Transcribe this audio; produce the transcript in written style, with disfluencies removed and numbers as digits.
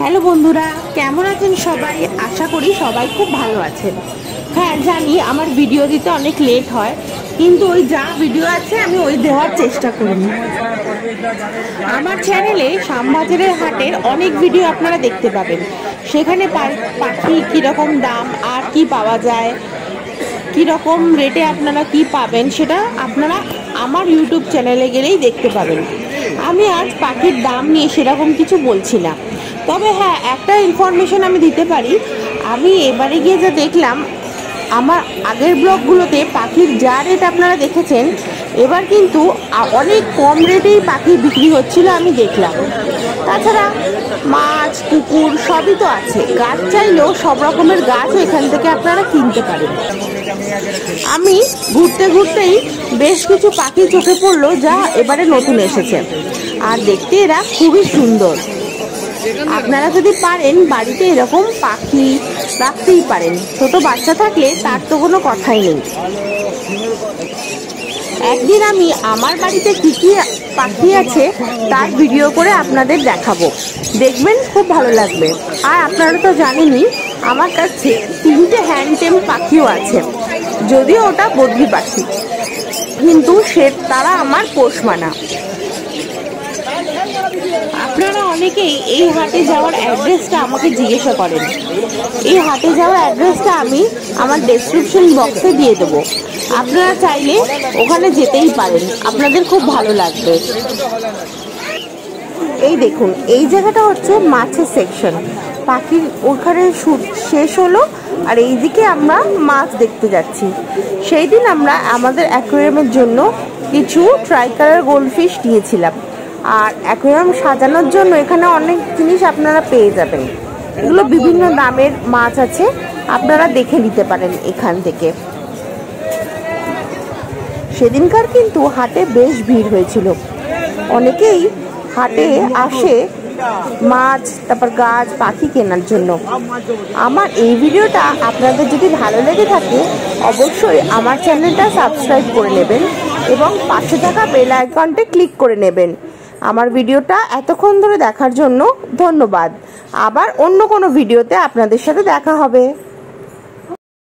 Hello বন্ধুরা, কেমন আছেন সবাই? আশা করি সবাই খুব ভালো আছেন। হ্যাঁ জানি আমার ভিডিও দিতে অনেক লেট হয়, কিন্তু ওই যা ভিডিও আছে আমি ওই দেওয়ার চেষ্টা করি। আমার চ্যানেলে শ্যামবাজারের হাটের অনেক ভিডিও আপনারা দেখতে পাবেন। সেখানে পাখি কীরকম দাম আর কি পাওয়া যায়, কীরকম রেটে আপনারা কি পাবেন, সেটা আপনারা আমার ইউটিউব চ্যানেলে গেলেই দেখতে পাবেন। আমি আজ পাখির দাম নিয়ে সেরকম কিছু বলছি না, তবে হ্যাঁ একটা ইনফরমেশন আমি দিতে পারি। আমি এবারে গিয়ে যা দেখলাম, আমার আগের ব্লগগুলোতে পাখির যা রেট আপনারা দেখেছেন, এবার কিন্তু অনেক কম রেটেই পাখি বিক্রি হচ্ছিল আমি দেখলাম। তাছাড়া মাছ কুকুর সবই তো আছে, গাছ চাইলেও সব রকমের গাছও এখান থেকে আপনারা কিনতে পারেন। আমি ঘুরতে ঘুরতেই বেশ কিছু পাখি চোখে পড়লো যা এবারে নতুন এসেছে, আর দেখতে এরা খুবই সুন্দর। আপনারা যদি পারেন বাড়িতে এরকম পাখি রাখতেই পারেন, ছোট বাচ্চা থাকলে তার তো কোনো কথাই নেই। একদিন আমি আমার বাড়িতে কি কি পাখি আছে তার ভিডিও করে আপনাদের দেখাবো, দেখবেন খুব ভালো লাগবে। আর আপনারা তো জানেনই আমার কাছে 3টে হ্যান্ডটেম পাখিও আছে, যদিও ওটা বদ্রি পাখি, কিন্তু তারা আমার পোষ মানা। আপনারা অনেকেই এই হাটে যাওয়ার অ্যাড্রেসটা আমাকে জিজ্ঞাসা করেন। এই হাটে যাওয়ার অ্যাড্রেসটা আমি আমার ডেসক্রিপশন বক্সে দিয়ে দেবো, আপনারা চাইলে ওখানে যেতেই পারেন, আপনাদের খুব ভালো লাগবে। এই দেখুন, এই জায়গাটা হচ্ছে মাছের সেকশন। পাখির ওখানে শেষ হলো, আর এইদিকে আমরা মাছ দেখতে যাচ্ছি। সেই দিন আমরা আমাদের অ্যাকোয়ারিয়ামের জন্য কিছু ট্রাইকালার গোল্ডফিশ নিয়েছিলাম, আর অ্যাকোয়ারিয়াম সাজানোর জন্য এখানে অনেক জিনিস আপনারা পেয়ে যাবেন। এগুলো বিভিন্ন দামের মাছ আছে, আপনারা দেখে নিতে পারেন এখান থেকে। সেদিনকার কিন্তু হাটে বেশ ভিড় হয়েছিল, অনেকেই হাটে আসে মাছ তারপর গাছ পাখি কেনার জন্য। আমার এই ভিডিওটা আপনাদের যদি ভালো লেগে থাকে অবশ্যই আমার চ্যানেলটা সাবস্ক্রাইব করে নেবেন এবং পাশে থাকা বেল আইকনটা ক্লিক করে নেবেন। আমার ভিডিওটা এতক্ষণ ধরে দেখার জন্য ধন্যবাদ। আবার অন্য কোনো ভিডিওতে আপনাদের সাথে দেখা হবে।